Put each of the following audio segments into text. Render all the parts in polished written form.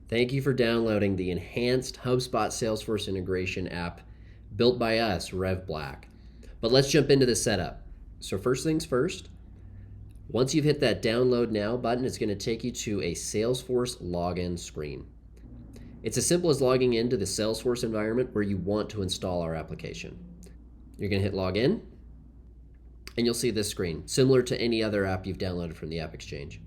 Thank you for downloading the enhanced HubSpot Salesforce integration app built by us, Rev Black. But let's jump into the setup. So first things first, once you've hit that download now button, it's going to take you to a Salesforce login screen. It's as simple as logging into the Salesforce environment where you want to install our application. You're going to hit login, and you'll see this screen, similar to any other app you've downloaded from the App Exchange.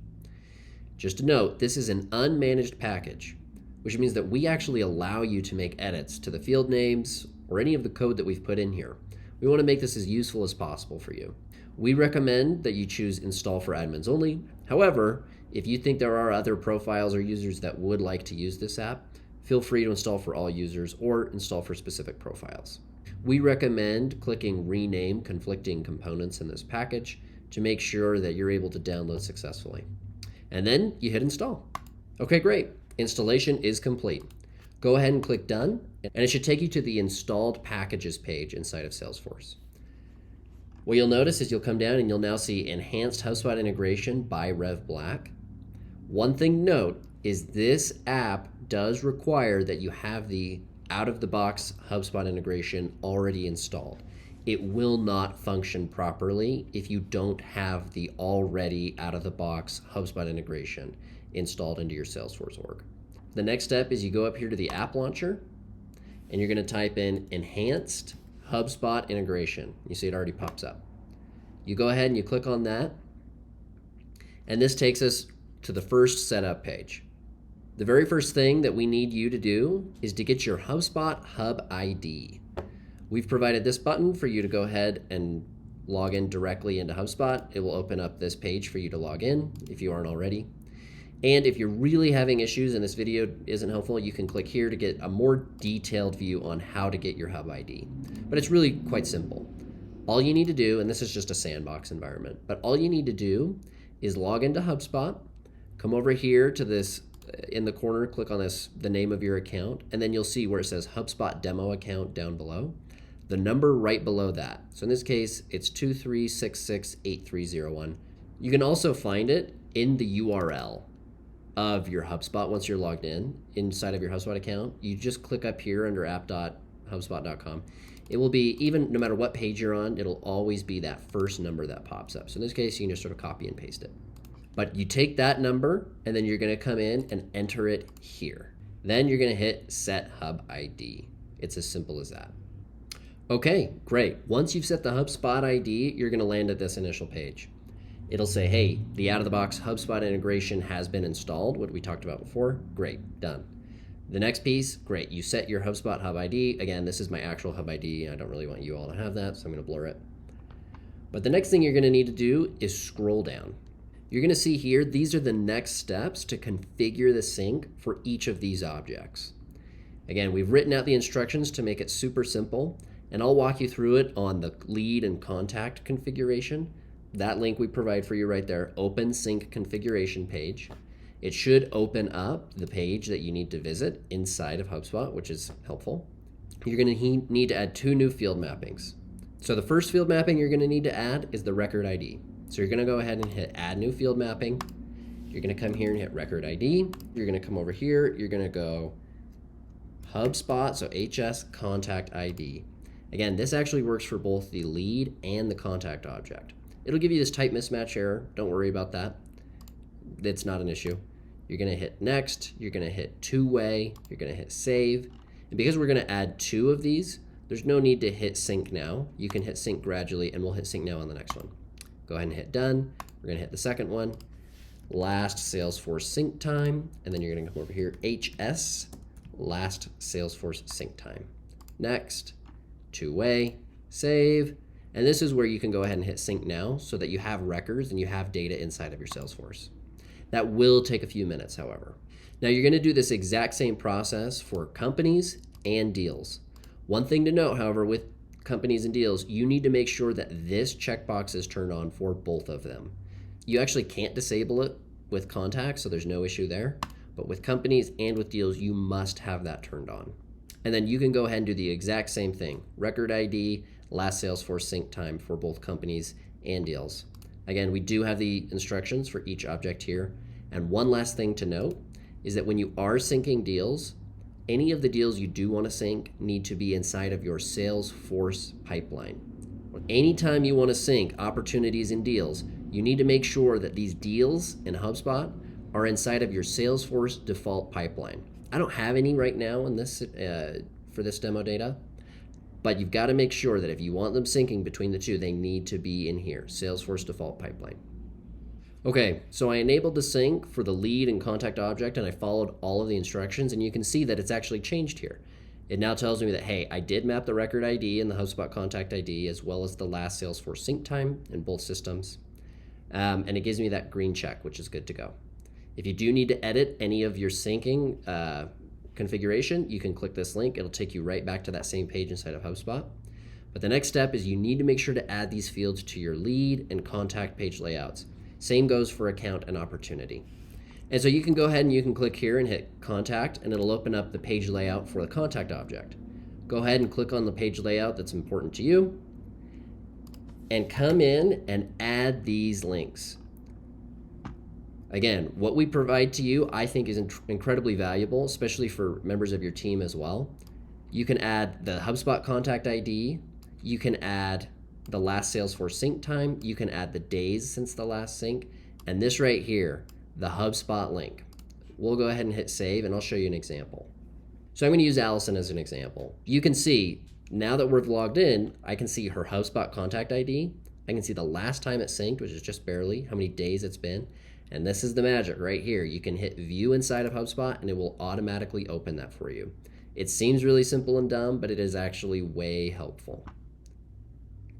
Just to note, this is an unmanaged package, which means that we actually allow you to make edits to the field names or any of the code that we've put in here. We want to make this as useful as possible for you. We recommend that you choose install for admins only. However, if you think there are other profiles or users that would like to use this app, feel free to install for all users or install for specific profiles. We recommend clicking rename conflicting components in this package to make sure that you're able to download successfully. And then you hit install. Okay, great. Installation is complete. Go ahead and click done, and it should take you to the installed packages page inside of Salesforce. What you'll notice is you'll come down and you'll now see enhanced HubSpot integration by Rev Black. One thing to note is this app does require that you have the out-of-the-box HubSpot integration already installed. It will not function properly if you don't have the already out-of-the-box HubSpot integration installed into your Salesforce org. The next step is you go up here to the app launcher and you're going to type in enhanced HubSpot integration. You see it already pops up. You go ahead and you click on that, and this takes us to the first setup page. The very first thing that we need you to do is to get your HubSpot Hub ID. We've provided this button for you to go ahead and log in directly into HubSpot. It will open up this page for you to log in if you aren't already. And if you're really having issues and this video isn't helpful, you can click here to get a more detailed view on how to get your Hub ID. But it's really quite simple. All you need to do, and this is just a sandbox environment, but all you need to do is log into HubSpot, come over here to this in the corner, click on this, the name of your account, and then you'll see where it says HubSpot demo account down below. The number right below that. So in this case, it's 23668301. You can also find it in the URL of your HubSpot once you're logged in inside of your HubSpot account. You just click up here under app.hubspot.com. It will be, even no matter what page you're on, it'll always be that first number that pops up. So in this case, you can just sort of copy and paste it. But you take that number and then you're going to come in and enter it here. Then you're going to hit set Hub ID. It's as simple as that. Okay, great. Once you've set the HubSpot ID, you're going to land at this initial page. It'll say, hey, the out-of-the-box HubSpot integration has been installed, what we talked about before. Great, done. The next piece, great. You set your HubSpot Hub ID. Again, this is my actual Hub ID. I don't really want you all to have that, so I'm going to blur it. But the next thing you're going to need to do is scroll down. You're going to see here, these are the next steps to configure the sync for each of these objects. Again, we've written out the instructions to make it super simple, and I'll walk you through it on the lead and contact configuration. That link we provide for you right there, open sync configuration page. It should open up the page that you need to visit inside of HubSpot, which is helpful. You're going to need to add 2 new field mappings. So the first field mapping you're going to need to add is the record ID. So you're going to go ahead and hit add new field mapping. You're going to come here and hit record ID. You're going to come over here. You're going to go HubSpot, so HS contact ID. Again, this actually works for both the lead and the contact object. It'll give you this type mismatch error. Don't worry about that. It's not an issue. You're going to hit next. You're going to hit two-way. You're going to hit save. And because we're going to add 2 of these, there's no need to hit sync now. You can hit sync gradually, and we'll hit sync now on the next one. Go ahead and hit done. We're going to hit the second one. Last Salesforce sync time. And then you're going to come over here, HS, last Salesforce sync time. Next, two-way, save. And this is where you can go ahead and hit sync now so that you have records and you have data inside of your Salesforce. That will take a few minutes, however. Now you're going to do this exact same process for companies and deals. One thing to note, however, with companies and deals, you need to make sure that this checkbox is turned on for both of them. You actually can't disable it with contacts, so there's no issue there. But with companies and with deals, you must have that turned on. And then you can go ahead and do the exact same thing. Record ID, last Salesforce sync time for both companies and deals. Again, we do have the instructions for each object here. And one last thing to note is that when you are syncing deals, any of the deals you do want to sync need to be inside of your Salesforce pipeline. Anytime you want to sync opportunities and deals, you need to make sure that these deals in HubSpot are inside of your Salesforce default pipeline. I don't have any right now in this for this demo data, but you've got to make sure that if you want them syncing between the two, they need to be in here, Salesforce default pipeline. Okay, so I enabled the sync for the lead and contact object, and I followed all of the instructions, and you can see that it's actually changed here. It now tells me that, hey, I did map the record ID and the HubSpot contact ID as well as the last Salesforce sync time in both systems. And it gives me that green check, which is good to go. If you do need to edit any of your syncing configuration, you can click this link. It'll take you right back to that same page inside of HubSpot. But the next step is you need to make sure to add these fields to your lead and contact page layouts. Same goes for account and opportunity. And so you can go ahead and you can click here and hit contact, and it'll open up the page layout for the contact object. Go ahead and click on the page layout that's important to you and come in and add these links. Again, what we provide to you, I think, is incredibly valuable, especially for members of your team as well. You can add the HubSpot contact ID. You can add the last Salesforce sync time. You can add the days since the last sync. And this right here, the HubSpot link. We'll go ahead and hit save, and I'll show you an example. So I'm going to use Allison as an example. You can see, now that we've logged in, I can see her HubSpot contact ID. I can see the last time it synced, which is just barely, how many days it's been. And this is the magic right here. You can hit view inside of HubSpot, and it will automatically open that for you. It seems really simple and dumb, but it is actually way helpful,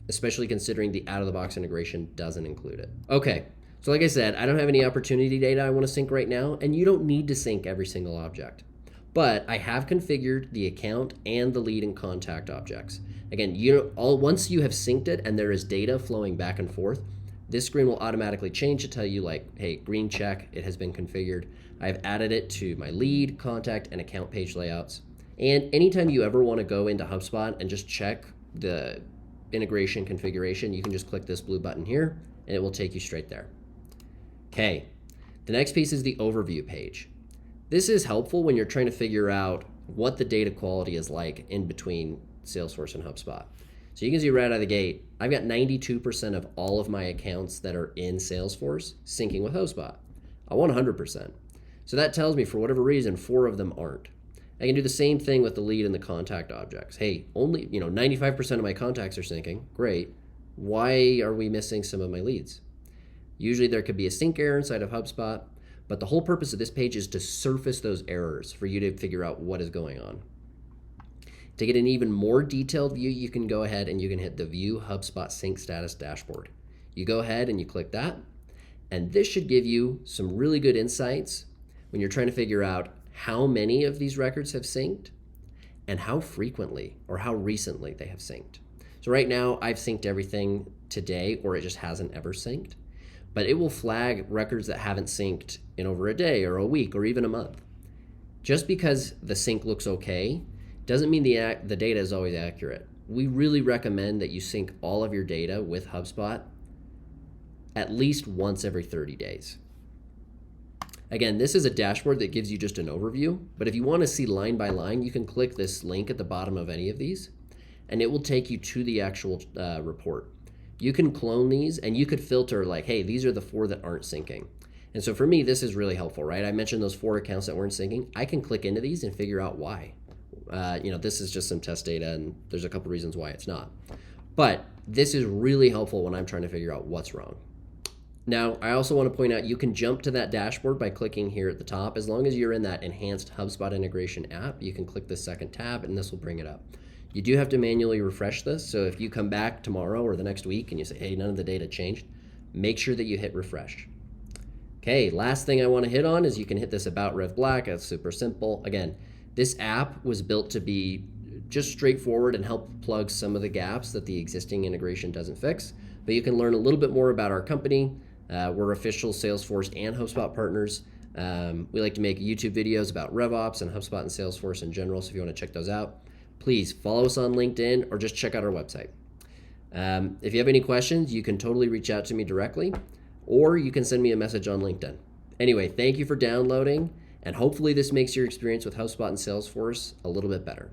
especially considering the out-of-the-box integration doesn't include it. Okay, so like I said, I don't have any opportunity data I want to sync right now, and you don't need to sync every single object. But I have configured the account and the lead and contact objects. Again, once you have synced it and there is data flowing back and forth, this screen will automatically change to tell you like, hey, green check, it has been configured. I've added it to my lead, contact, and account page layouts. And anytime you ever want to go into HubSpot and just check the integration configuration, you can just click this blue button here and it will take you straight there. Okay, the next piece is the overview page. This is helpful when you're trying to figure out what the data quality is like in between Salesforce and HubSpot. So you can see right out of the gate, I've got 92% of all of my accounts that are in Salesforce syncing with HubSpot. I want 100%. So that tells me for whatever reason, 4 of them aren't. I can do the same thing with the lead and the contact objects. Hey, only 95% of my contacts are syncing. Great. Why are we missing some of my leads? Usually there could be a sync error inside of HubSpot, but the whole purpose of this page is to surface those errors for you to figure out what is going on. To get an even more detailed view, you can go ahead and you can hit the View HubSpot Sync Status Dashboard. You go ahead and you click that, and this should give you some really good insights when you're trying to figure out how many of these records have synced and how frequently or how recently they have synced. So right now I've synced everything today, or it just hasn't ever synced, but it will flag records that haven't synced in over a day or a week or even a month. Just because the sync looks okay doesn't mean the data is always accurate. We really recommend that you sync all of your data with HubSpot at least once every 30 days. Again, this is a dashboard that gives you just an overview, but if you want to see line by line, you can click this link at the bottom of any of these, and it will take you to the actual report. You can clone these, and you could filter like, hey, these are the 4 that aren't syncing. And so for me, this is really helpful, right? I mentioned those 4 accounts that weren't syncing. I can click into these and figure out why. This is just some test data, and there's a couple reasons why it's not. But this is really helpful when I'm trying to figure out what's wrong. Now, I also want to point out you can jump to that dashboard by clicking here at the top. As long as you're in that enhanced HubSpot integration app, you can click the second tab, and this will bring it up. You do have to manually refresh this, so if you come back tomorrow or the next week and you say, hey, none of the data changed, make sure that you hit refresh. Okay, last thing I want to hit on is you can hit this About Rev Black. That's super simple. Again, this app was built to be just straightforward and help plug some of the gaps that the existing integration doesn't fix. But you can learn a little bit more about our company. We're official Salesforce and HubSpot partners. We like to make YouTube videos about RevOps and HubSpot and Salesforce in general, so if you want to check those out, please follow us on LinkedIn or just check out our website. If you have any questions, you can totally reach out to me directly, or you can send me a message on LinkedIn. Anyway, thank you for downloading, And hopefully this makes your experience with HubSpot and Salesforce a little bit better.